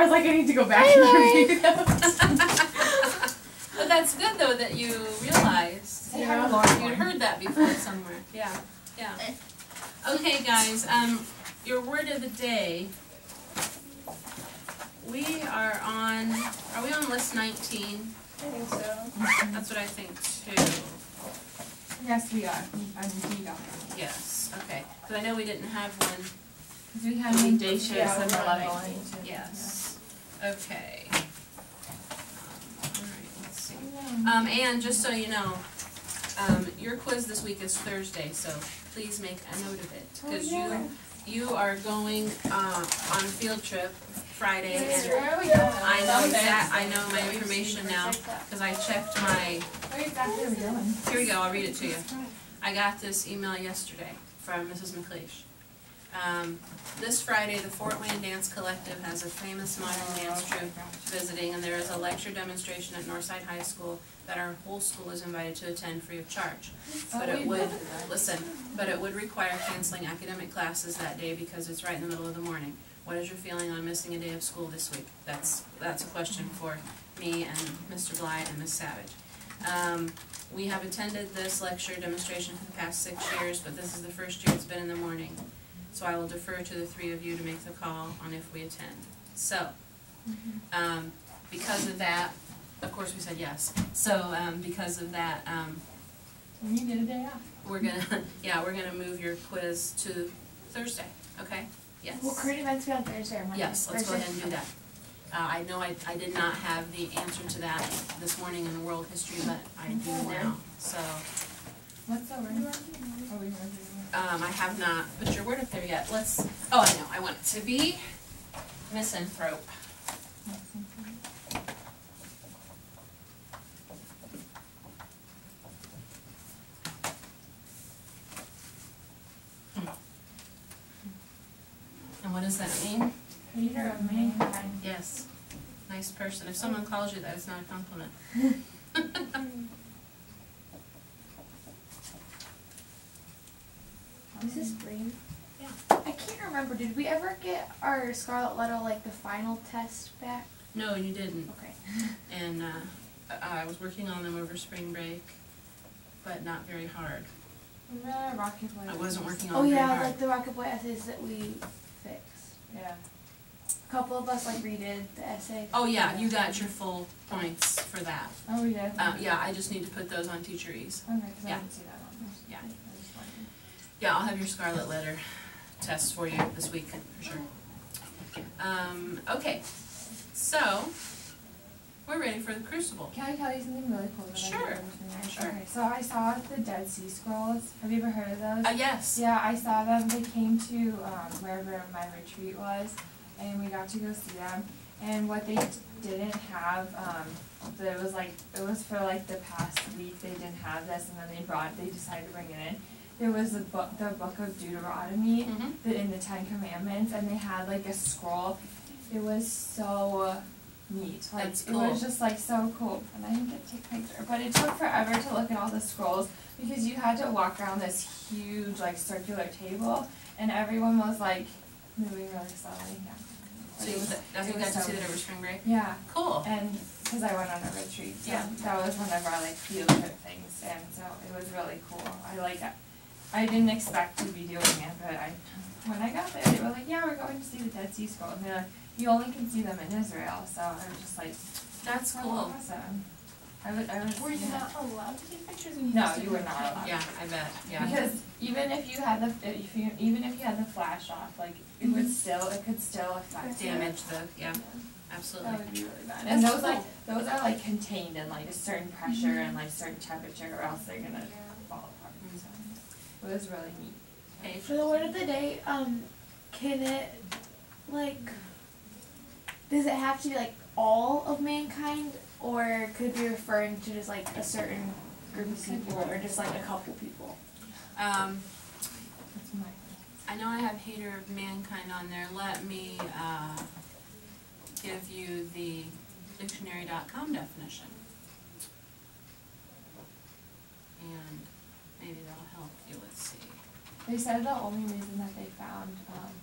was like, I need to go back and review those. But that's good though that you realized. Yeah. You'd heard that before somewhere. Yeah. Yeah. Okay, guys. Your word of the day. We are on. Are we on list 19? I think so. That's what I think too. Yes, we are. We got it. Yes. Okay. Because I know we didn't have one. Because we had any day shifts Yeah, and we're on level. 19. Yes. Okay. Alright, let's see. And just so you know, your quiz this week is Thursday, so please make a note of it. Because you are going on a field trip Friday, and I know I know my information now because I checked my. Where exactly are we going? Here we go. I'll read it to you. I got this email yesterday from Mrs. McLeish. This Friday, the Fort Wayne Dance Collective has a famous modern dance troupe visiting, and there is a lecture demonstration at Northside High School that our whole school is invited to attend free of charge. But it would, but it would require canceling academic classes that day because it's right in the middle of the morning. What is your feeling on missing a day of school this week? That's a question for me and Mr. Bly and Ms. Savage. We have attended this lecture demonstration for the past 6 years, but this is the first year it's been in the morning. So I will defer to the three of you to make the call on if we attend. So, because of that, of course we said yes. So, because of that, We need a day off. we're gonna move your quiz to Thursday. Okay? Yes. Will current events be on Thursday or Monday? Yes, let's go ahead and do that. I know I did not have the answer to that this morning in the world history, but I do now. So, What's the word? Oh, we heard it. I have not put your word up there yet. Oh, I know. I want it to be misanthrope. And what does that mean? Hater of mankind. Yes. Nice person. If someone calls you that, it's not a compliment. Is this green? Yeah. I can't remember. Did we ever get our Scarlet Letter, like the final test back? No, you didn't. Okay. And I was working on them over spring break, but not very hard. Remember Rocket Boy? I wasn't working on Oh them very yeah, hard. like the Rocket Boy essays that we fixed. Yeah. A couple of us like redid the essay. Oh yeah, you got your full points for that. Oh, we did? Yeah, I just need to put those on Teacher Ease. Okay, because I Yeah. didn't see that on there. Yeah. I just wondered. Yeah, I'll have your Scarlet Letter test for you this week, for sure. Okay, so, we're ready for the Crucible. Can I tell you something really cool that I Sure. did recently? Sure. Okay, so I saw the Dead Sea Scrolls. Have you ever heard of those? Yes. Yeah, I saw them. They came to wherever my retreat was, and we got to go see them. And what they didn't have, it was for like the past week they didn't have this, and then they decided to bring it in. There was the book of Deuteronomy, in the Ten Commandments, and they had like a scroll. It was so neat. Like That's it cool. was just like so cool. And I didn't get to take a picture, but it took forever to look at all the scrolls because you had to walk around this huge like circular table, and everyone was like moving really slowly. Yeah. So you got to see that over spring break? Yeah. Cool. And because I went on a retreat, so Yeah. that was one of our like field trip things, and so it was really cool. I didn't expect to be doing it, but when I got there, they were like, "Yeah, we're going to see the Dead Sea Scrolls." And they're like, "You only can see them in Israel," so I was just like, That's "Oh, cool. awesome." I was. Were you yeah. not allowed to take pictures? No, you were not allowed. Yeah, I bet. Yeah. Because even if you had the flash off, like it could still affect you. Damage yeah, absolutely. That would be really bad. And those are like contained in like a certain pressure and like certain temperature, or else they're gonna fall apart. So it was really neat. Hey, For the word of the day, can it does it have to be like all of mankind, or could it be referring to just like a certain group of people, or just like a couple people? That's my I know I have hater of mankind on there. Let me give you the dictionary.com definition. And maybe that'll help you. Let's see. They said the only reason that they found,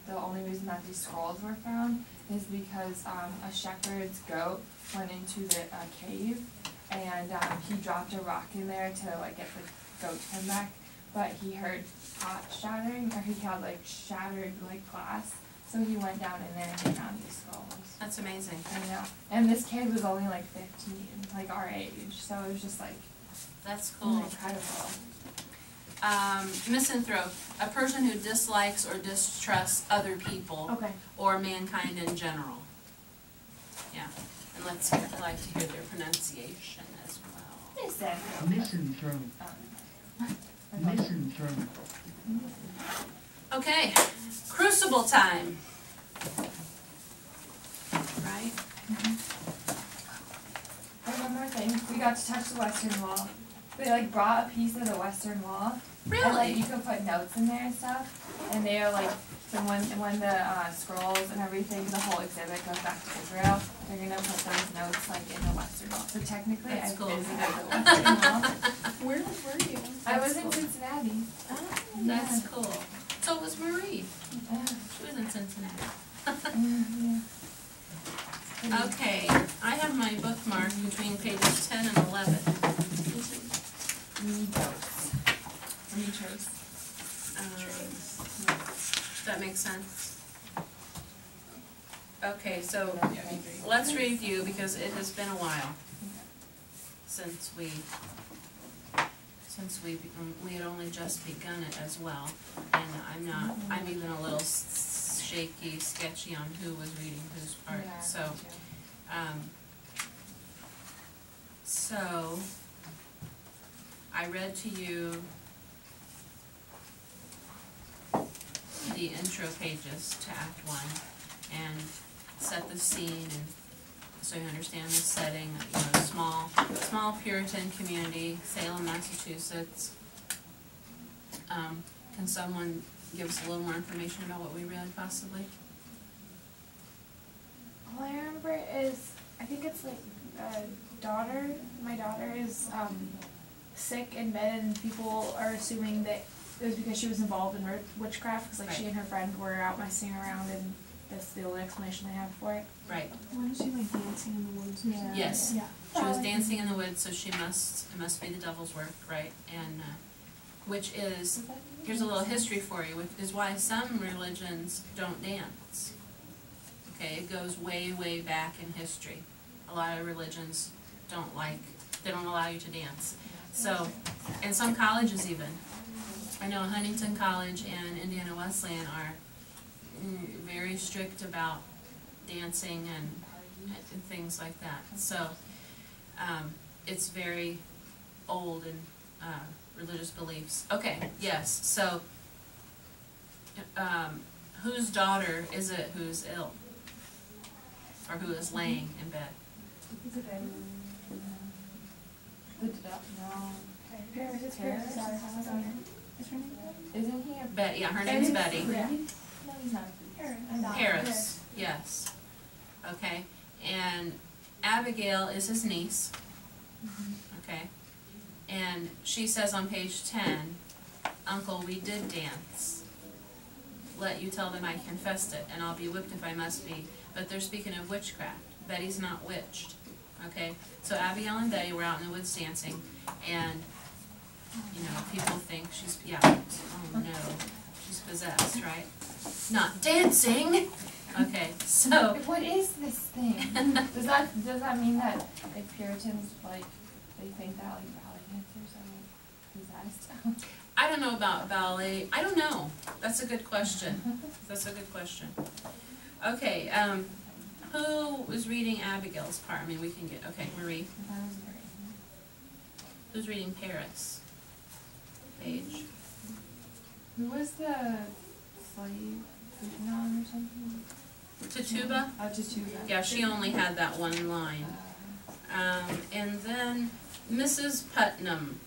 the only reason that these scrolls were found is because a shepherd's goat went into the cave, and he dropped a rock in there to like get the goat to come back, but he heard pot shattering, or he had like shattered like glass, so he went down in there and he found these scrolls. That's amazing. I know. And this kid was only like 15, like our age, so it was just like That's cool. incredible. Misanthrope, a person who dislikes or distrusts other people Okay. or mankind in general. Yeah, and I'd like to hear their pronunciation as well. Listen. Misanthrope. Misanthrope. Okay, crucible time. Right? And one more thing, we got to touch the western wall. They like brought a piece of the western wall. And like Really? you could put notes in there and stuff. And they are like, so when the scrolls and everything, the whole exhibit goes back to Israel, they're gonna put those notes like in the western wall. So technically I That's cool. visited the western wall. Where were you? I was in Cincinnati. Oh, that's cool. So was Marie. She was in Cincinnati. Yeah. Okay, I have my bookmark between pages 10 and 11. Retrace. That makes sense. Okay, so let's review because it has been a while since we had only just begun it as well, and I'm even a little shaky, sketchy on who was reading whose part. Yeah, So, me too. so I read to you the intro pages to Act 1 and set the scene, and so you understand the setting. You know, small Puritan community, Salem, Massachusetts. Can someone give us a little more information about what we read, possibly? All I remember is, I think it's like my daughter is sick in bed, and people are assuming that it was because she was involved in witchcraft, because like she and her friend were out messing around, and that's the only explanation they have for it. Right. Wasn't she like dancing in the woods or something? Yes. Yeah. She was dancing in the woods, so it must be the devil's work, right? And which is, here's a little history for you, which is why some religions don't dance. Okay, it goes way, way back in history. A lot of religions they don't allow you to dance. So, and some colleges even. I know Huntington College and Indiana Wesleyan are very strict about dancing and things like that. So, it's very old in religious beliefs. Okay, yes, so, whose daughter is it who's ill? Or who is laying in bed? Paris, it's Paris? Paris. Sorry. Is her name Isn't he a Betty, yeah, her name's Betty. Yeah. No, he's not. Paris, yes. Okay, and Abigail is his niece. Okay, and she says on page 10, Uncle, we did dance. Let you tell them I confessed it, and I'll be whipped if I must be. But they're speaking of witchcraft. Betty's not witched. Okay, so Abigail and Betty were out in the woods dancing, and you know, people think she's, oh no, she's possessed, right? Not dancing! Okay, so, What is this thing? Does that mean that like Puritans like they think that like ballet dancers are like possessed? I don't know about ballet, I don't know, that's a good question, that's a good question. Okay, who was reading Abigail's part? I mean, we can get, okay, Marie. That was very. Who's reading Paris? Paige. Who was the slave? Fujinon or something? Tituba? Oh, Tituba. Yeah, she only had that one line. And then Mrs. Putnam.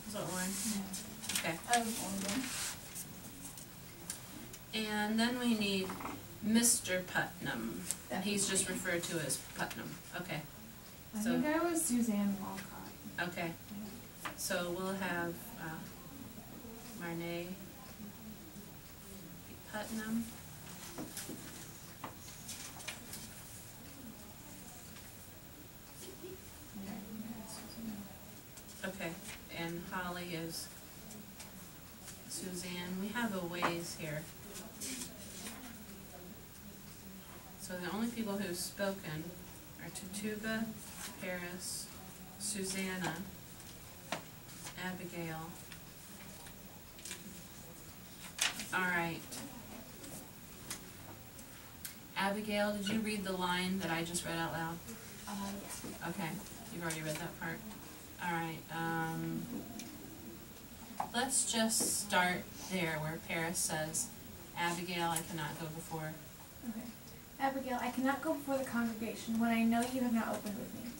Is that one? Okay. I was older. And then we need Mr. Putnam. And he's just referred to as Putnam. Okay. I So- think I was Suzanne Walcott. Okay. so we'll have Marnay Putnam. Okay, and Holly is Suzanne. We have a ways here. So the only people who've spoken are Tatuba, Paris, Susanna, Abigail. Alright. Abigail, did you read the line that I just read out loud? Yeah. Okay, you've already read that part. Alright, let's just start there where Paris says, Abigail, I cannot go before. Okay. Abigail, I cannot go before the congregation when I know you have not opened with me.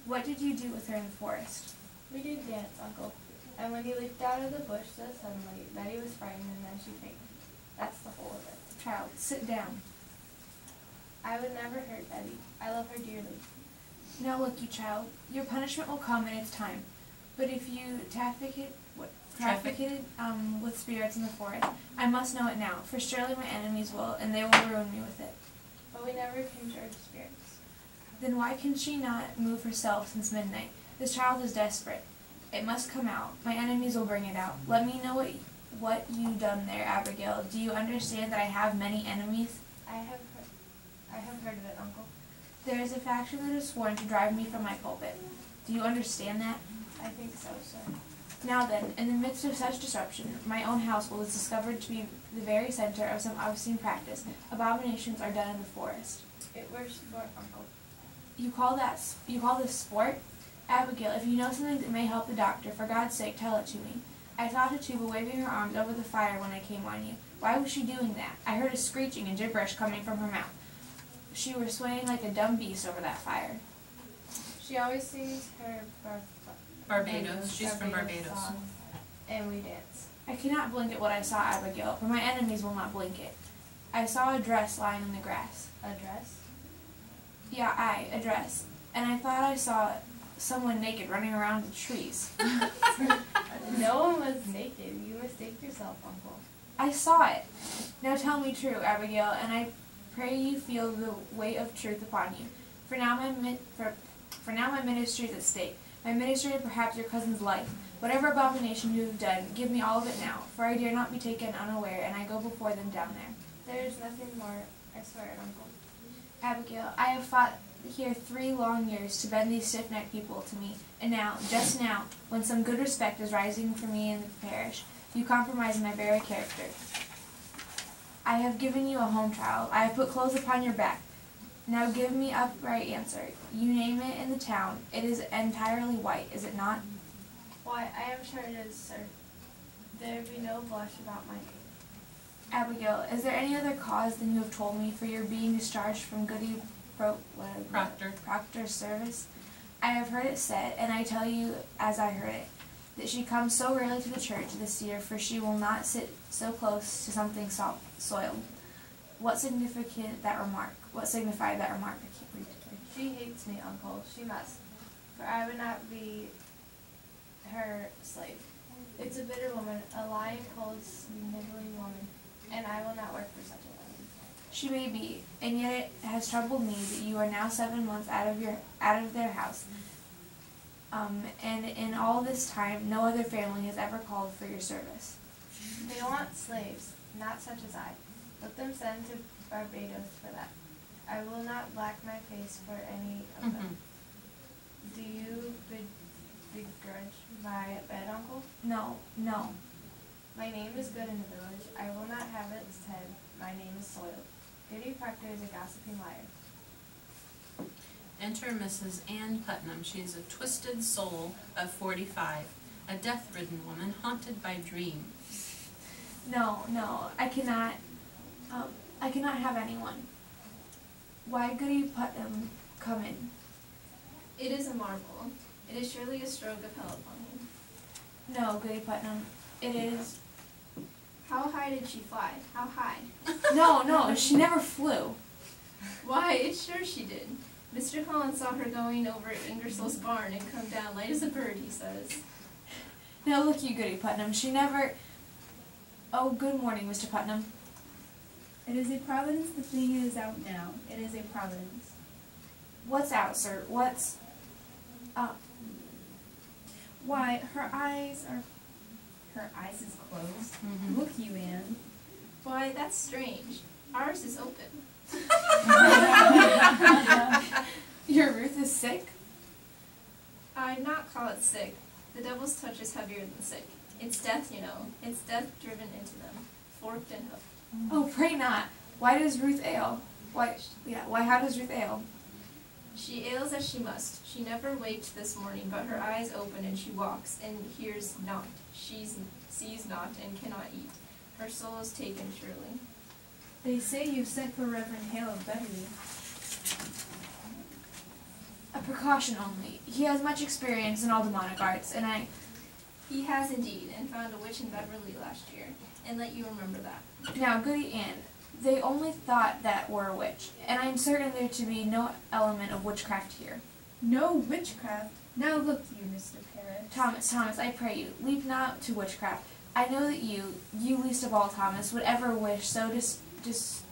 What did you do with her in the forest? We did dance, Uncle. And when he leaped out of the bush so suddenly, Betty was frightened and then she fainted. That's the whole of it. Child, sit down. I would never hurt Betty. I love her dearly. Now look, you child, your punishment will come in its time. But if you trafficated with spirits in the forest, I must know it now, for surely my enemies will, and they will ruin me with it. But we never conjured spirits. Then why can she not move herself since midnight? This child is desperate. It must come out. My enemies will bring it out. Let me know what you done there, Abigail. Do you understand that I have many enemies? I have heard of it, Uncle. There is a faction that has sworn to drive me from my pulpit. Do you understand that? I think so, sir. Now then, in the midst of such disruption, my own household is discovered to be the very center of some obscene practice. Abominations are done in the forest. It were sport, Uncle. You call this sport? Abigail, if you know something that may help the doctor, for God's sake, tell it to me. I saw Tatuba waving her arms over the fire when I came on you. Why was she doing that? I heard a screeching and gibberish coming from her mouth. She was swaying like a dumb beast over that fire. She always sings her Barbados. She's from Barbados. Song, and we dance. I cannot blink at what I saw, Abigail, for my enemies will not blink it. I saw a dress lying in the grass. A dress? Yeah, a dress. And I thought I saw someone naked running around the trees. No one was naked. You mistake yourself, Uncle. I saw it. Now tell me true, Abigail, and I pray you feel the weight of truth upon you. For now my ministry is at stake. My ministry and perhaps your cousin's life. Whatever abomination you have done, give me all of it now, for I dare not be taken unaware, and I go before them down there. There is nothing more, I swear it, Uncle. Abigail, I have fought here 3 long years to bend these stiff-necked people to me, and now, just now, when some good respect is rising for me in the parish, you compromise my very character. I have given you a home, child. I have put clothes upon your back. Now give me upright answer. You name it in the town. It is entirely white, is it not? Why, I am sure it is, sir. There be no blush about my name. Abigail, is there any other cause than you have told me for your being discharged from Proctor's service? I have heard it said, and I tell you as I heard it, that she comes so rarely to the church this year, for she will not sit so close to something soiled. What signified that remark? I can't read today. She hates me, Uncle. She must. For I would not be her slave. It's a bitter woman, a lying, cold, sniveling woman, and I will not work for such a woman. She may be, and yet it has troubled me that you are now 7 months out of their house. And in all this time, no other family has ever called for your service. They want slaves, not such as I. Let them send to Barbados for that. I will not black my face for any of them. Do you begrudge my bed, Uncle? No. My name is good in the village. I will not have its head. My name is soiled. Goody Proctor is a gossiping liar. Enter Mrs. Ann Putnam. She is a twisted soul of 45, a death-ridden woman haunted by dreams. No, I cannot have anyone. Why, Goody Putnam, come in. It is a marvel. It is surely a stroke of hell upon him. No, Goody Putnam, it is... How high did she fly? How high? No, she never flew. Why, it's sure she did. Mr. Collins saw her going over Ingersoll's barn and come down light as a bird, he says. Now look you, Goody Putnam, she never... Oh, good morning, Mr. Putnam. It is a providence the thing is out now. It is a providence. What's out, sir? What's up? Why, her eyes is closed. Look you, Anne. Why, that's strange. Ours is open. Your Ruth is sick? I'd not call it sick. The devil's touch is heavier than sick. It's death, you know. It's death driven into them, forked and hooked. Oh, pray not. Why does Ruth ail? Why, how does Ruth ail? She ails as she must. She never waked this morning, but her eyes open and she walks, and hears not. She sees not, and cannot eat. Her soul is taken, surely. They say you've sent for Reverend Hale of Beverly. A precaution only. He has much experience in all demonic arts, and He has indeed, and found a witch in Beverly last year, and let you remember that. Now, Goody Ann, they only thought that were a witch, and I am certain there to be no element of witchcraft here. No witchcraft. Now look you, Mr. Parris. Thomas, I pray you, leap not to witchcraft. I know that you least of all, Thomas, would ever wish so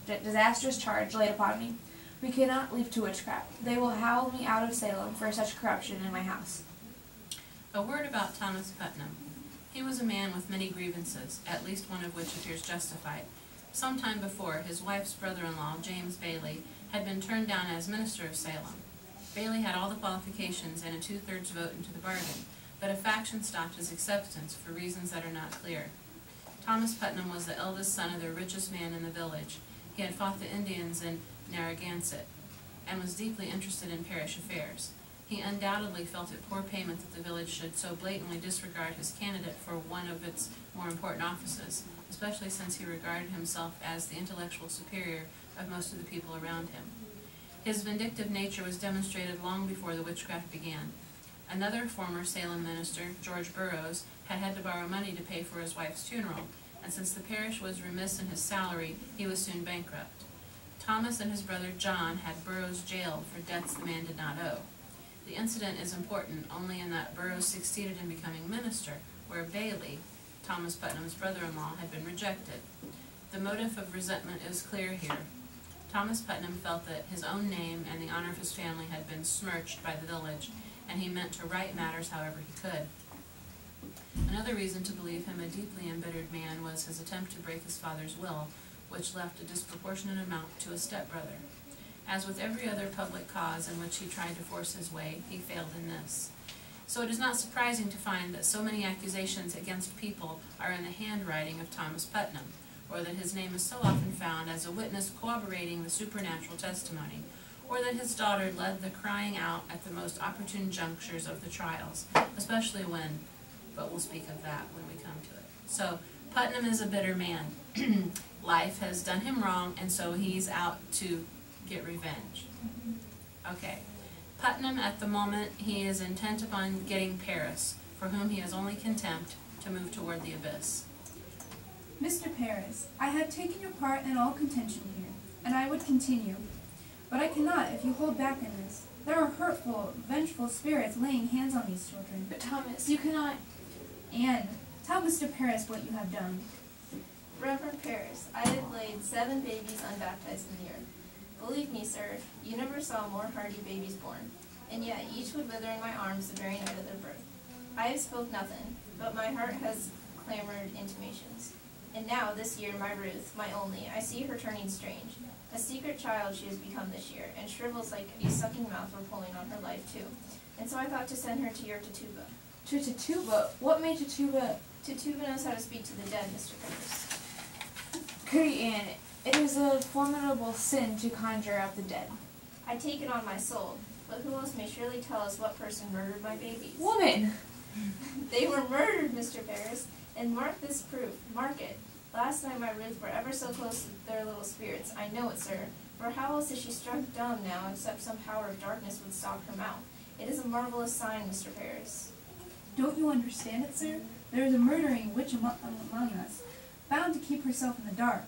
disastrous charge laid upon me. We cannot leap to witchcraft. They will howl me out of Salem for such corruption in my house. A word about Thomas Putnam. He was a man with many grievances, at least one of which appears justified. Some time before, his wife's brother-in-law, James Bailey, had been turned down as minister of Salem. Bailey had all the qualifications and a 2/3 vote into the bargain, but a faction stopped his acceptance for reasons that are not clear. Thomas Putnam was the eldest son of the richest man in the village. He had fought the Indians in Narragansett, and was deeply interested in parish affairs. He undoubtedly felt it poor payment that the village should so blatantly disregard his candidate for one of its more important offices, especially since he regarded himself as the intellectual superior of most of the people around him. His vindictive nature was demonstrated long before the witchcraft began. Another former Salem minister, George Burroughs, had had to borrow money to pay for his wife's funeral, and since the parish was remiss in his salary, he was soon bankrupt. Thomas and his brother John had Burroughs jailed for debts the man did not owe. The incident is important only in that Burroughs succeeded in becoming minister, where Bailey, Thomas Putnam's brother-in-law, had been rejected. The motive of resentment is clear here. Thomas Putnam felt that his own name and the honor of his family had been smirched by the village, and he meant to right matters however he could. Another reason to believe him a deeply embittered man was his attempt to break his father's will, which left a disproportionate amount to a stepbrother. As with every other public cause in which he tried to force his way, he failed in this. So it is not surprising to find that so many accusations against people are in the handwriting of Thomas Putnam, or that his name is so often found as a witness corroborating the supernatural testimony, or that his daughter led the crying out at the most opportune junctures of the trials, especially when, but we'll speak of that when we come to it. So, Putnam is a bitter man. Life has done him wrong, and so he's out to get revenge. Okay. Putnam, at the moment, he is intent upon getting Parris, for whom he has only contempt, to move toward the abyss. Mr. Parris, I have taken your part in all contention here, and I would continue. But I cannot if you hold back in this. There are hurtful, vengeful spirits laying hands on these children. But Thomas, you cannot... Anne, tell Mr. Parris what you have done. Reverend Parris, I have laid 7 babies unbaptized in the earth. Believe me, sir, you never saw more hardy babies born, and yet each would wither in my arms the very night of their birth. I have spoke nothing, but my heart has clamored intimations. And now, this year, my Ruth, my only, I see her turning strange. A secret child she has become this year, and shrivels like a sucking mouth were pulling on her life, too. And so I thought to send her to your Tituba. To Tituba? What made Tituba... Tituba knows how to speak to the dead, Mr. Parris. Goody Ann, it is a formidable sin to conjure up the dead. I take it on my soul, but who else may surely tell us what person murdered my babies? Woman! They were murdered, Mr. Parris, and mark this proof, mark it. Last night my Ruth were ever so close to their little spirits, I know it, sir, for how else is she struck dumb now except some power of darkness would stop her mouth? It is a marvelous sign, Mr. Parris. Don't you understand it, sir? There is a murdering witch among us, bound to keep herself in the dark.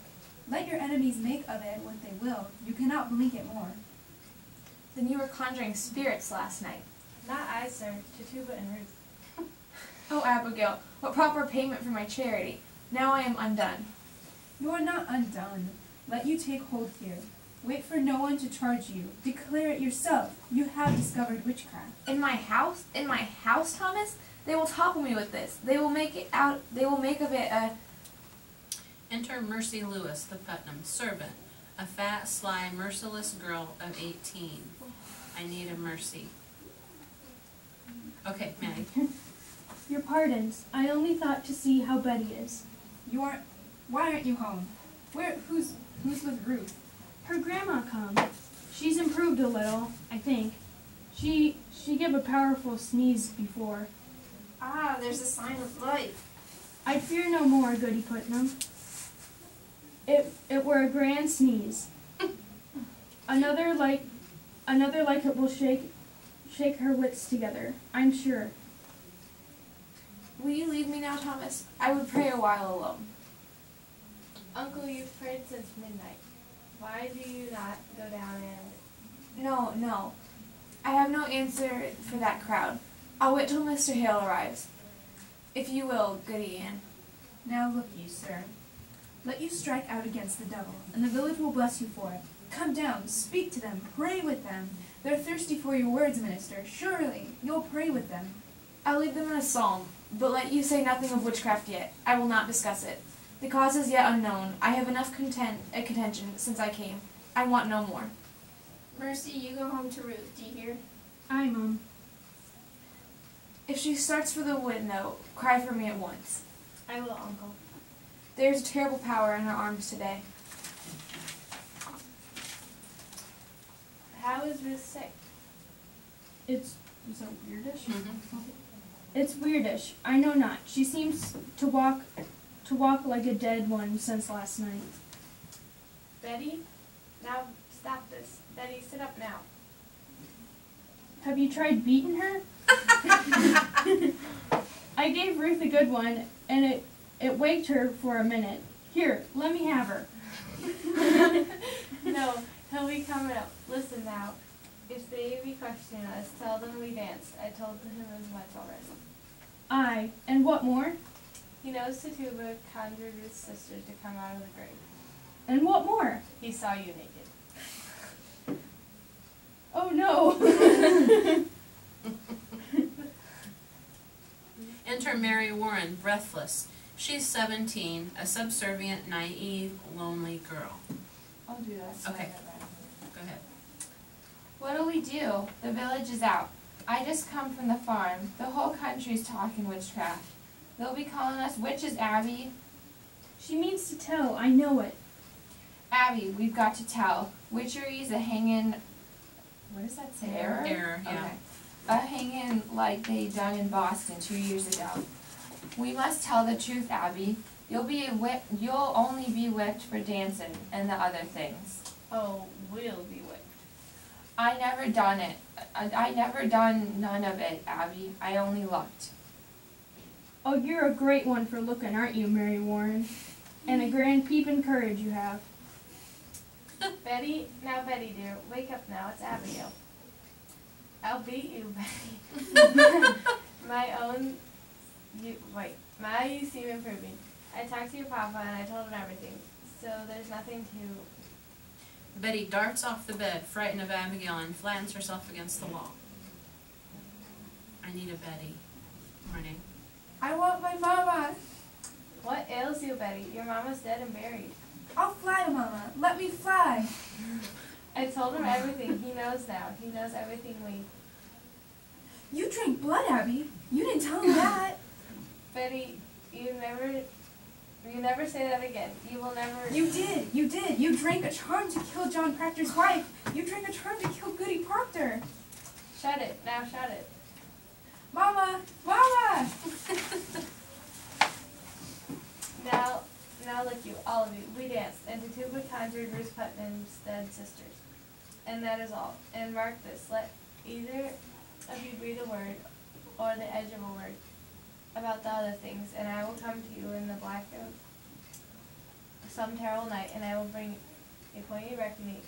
Let your enemies make of it what they will. You cannot blink it more. Then you were conjuring spirits last night. Not I, sir, Tituba and Ruth. Oh, Abigail, what proper payment for my charity? Now I am undone. You are not undone. Let you take hold here. Wait for no one to charge you. Declare it yourself. You have discovered witchcraft. In my house? In my house, Thomas? They will topple me with this. They will make of it a... Enter Mercy Lewis, the Putnam servant, a fat, sly, merciless girl of 18. I need a mercy. Okay, Maddie. Your pardons. I only thought to see how Betty is. Why aren't you home? Who's with Ruth? Her grandma come. She's improved a little, I think. She gave a powerful sneeze before. Ah, there's a sign of life. I fear no more, Goody Putnam. It were a grand sneeze. Another like it will shake her wits together, I'm sure. Will you leave me now, Thomas? I would pray a while alone. Uncle, you've prayed since midnight. Why do you not go down and... No. I have no answer for that crowd. I'll wait till Mr. Hale arrives. If you will, Goody Ann. Now look you, sir. Let you strike out against the devil, and the village will bless you for it. Come down, speak to them, pray with them. They're thirsty for your words, minister. Surely, you'll pray with them. I'll lead them in a psalm, but let you say nothing of witchcraft yet. I will not discuss it. The cause is yet unknown. I have enough contention since I came. I want no more. Mercy, you go home to Ruth, do you hear? Aye, Mum. If she starts for the window, cry for me at once. I will, Uncle. There's a terrible power in her arms today. How is Ruth sick? Is that weirdish? Mm-hmm. It's weirdish. I know not. She seems to walk like a dead one since last night. Betty? Now stop this. Betty, sit up now. Have you tried beating her? I gave Ruth a good one, and it waked her for a minute. Here, let me have her. No, he'll be coming up. Listen now. If they be questioning us, tell them we danced. I told him as much already. Aye, and what more? He knows Tituba conjured Ruth's sisters to come out of the grave. And what more? He saw you naked. Oh no! Enter Mary Warren, breathless. She's 17, a subservient, naive, lonely girl. I'll do that. Okay. Go ahead. What'll we do? The village is out. I just come from the farm. The whole country's talking witchcraft. They'll be calling us witches, Abby. She means to tell, I know it. Abby, we've got to tell. Witchery's a hanging... What does that say? Error? Error, yeah. Okay. A hanging like they done in Boston 2 years ago. We must tell the truth, Abby. You'll only be whipped for dancing and the other things. Oh, we'll be whipped. I never done it. I never done none of it, Abby. I only looked. Oh, you're a great one for looking, aren't you, Mary Warren? And a grand peeping courage you have. Betty, dear, wake up now. It's Abigail. I'll beat you, Betty. You seem improving. I talked to your papa and I told him everything. So there's nothing to... Betty darts off the bed, frightened of Abigail, and flattens herself against the wall. I need a Betty. Morning. I want my mama. What ails you, Betty? Your mama's dead and buried. I'll fly, mama. Let me fly. I told him everything. He knows now. He knows everything You drank blood, Abby. You didn't tell me that. Betty, you never say that again. You will never... You did. You drank a charm to kill John Proctor's wife. You drank a charm to kill Goody Proctor. Shut it. Now shut it. Mama! Mama! Now look you, all of you. We danced, and Tituba conjured Ruth Putnam's dead sisters. And that is all. And mark this, let either of you breathe a word, or the edge of a word, about the other things, and I will come to you in the black of some terrible night, and I will bring a poignant reckoning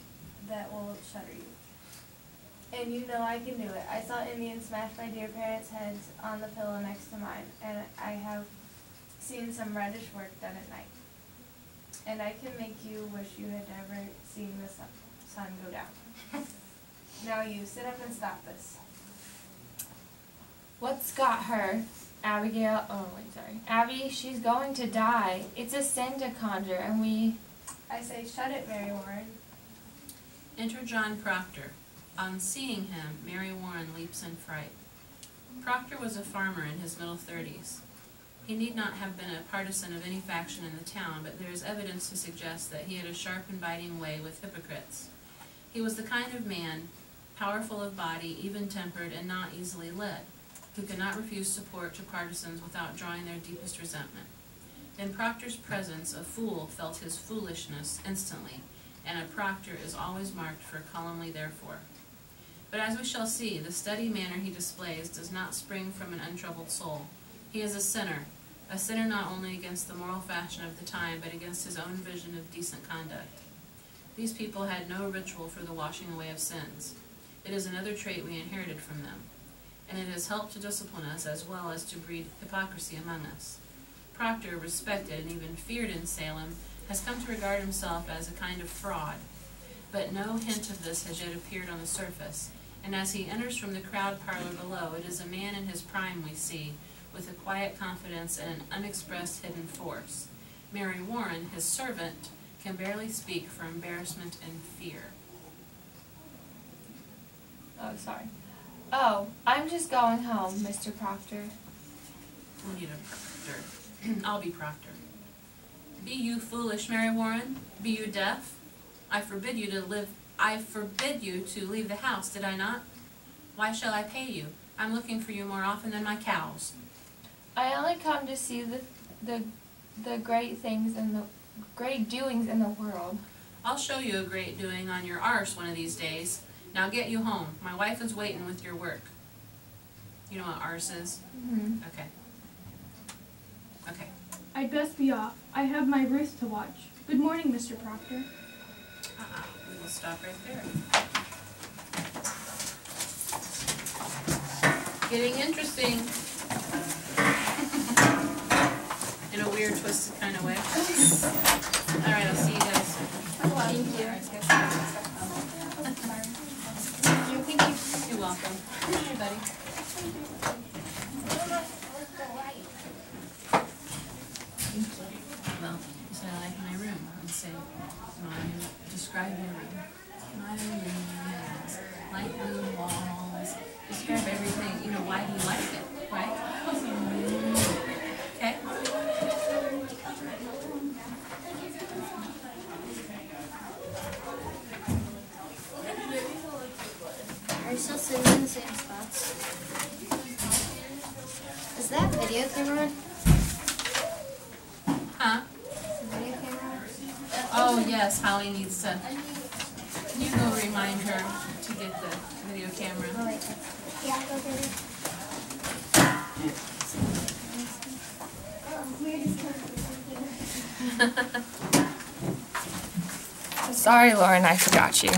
that will shudder you. And you know I can do it. I saw Indians smash my dear parents' heads on the pillow next to mine, and I have seen some reddish work done at night. And I can make you wish you had never seen the sun go down. Now you, sit up and stop this. What's got her? Abigail, oh wait, sorry. Abby, she's going to die. It's a sin to conjure, and we... I say, shut it, Mary Warren. Enter John Proctor. On seeing him, Mary Warren leaps in fright. Proctor was a farmer in his middle 30s. He need not have been a partisan of any faction in the town, but there is evidence to suggest that he had a sharp and biting way with hypocrites. He was the kind of man, powerful of body, even-tempered, and not easily led, who could not refuse support to partisans without drawing their deepest resentment. In Proctor's presence, a fool felt his foolishness instantly, and a Proctor is always marked for calumny therefore. But as we shall see, the steady manner he displays does not spring from an untroubled soul. He is a sinner not only against the moral fashion of the time, but against his own vision of decent conduct. These people had no ritual for the washing away of sins. It is another trait we inherited from them, and it has helped to discipline us as well as to breed hypocrisy among us. Proctor, respected and even feared in Salem, has come to regard himself as a kind of fraud, but no hint of this has yet appeared on the surface, and as he enters from the crowd parlor below, it is a man in his prime we see, with a quiet confidence and an unexpressed hidden force. Mary Warren, his servant, can barely speak for embarrassment and fear. Oh, sorry. Oh, I'm just going home, Mr. Proctor. We need a Proctor. I'll be Proctor. Be you foolish, Mary Warren? Be you deaf? I forbid you to leave the house, did I not? Why shall I pay you? I'm looking for you more often than my cows. I only come to see the great things and the great doings in the world. I'll show you a great doing on your arse one of these days. Now get you home. My wife is waiting with your work. You know what arse is? Mm-hmm. Okay. Okay. I'd best be off. I have my Ruth to watch. Good morning, Mr. Proctor. We will stop right there. Getting interesting. In a weird, twisted kind of way. Alright, I'll see you guys. Thank you. You're welcome. Hey, buddy. Well, you say I like my room. I'd say, describe your room. My room has light blue walls. Describe everything. Why do you like it, right? Okay? Are you still sitting in the same spots? Is that video camera on? Huh? Is the video camera on? Oh, yes, Holly needs to. Can you go remind her to get the video camera? Oh, wait. Yeah, I'll go get it. Sorry, Lauren, I forgot you.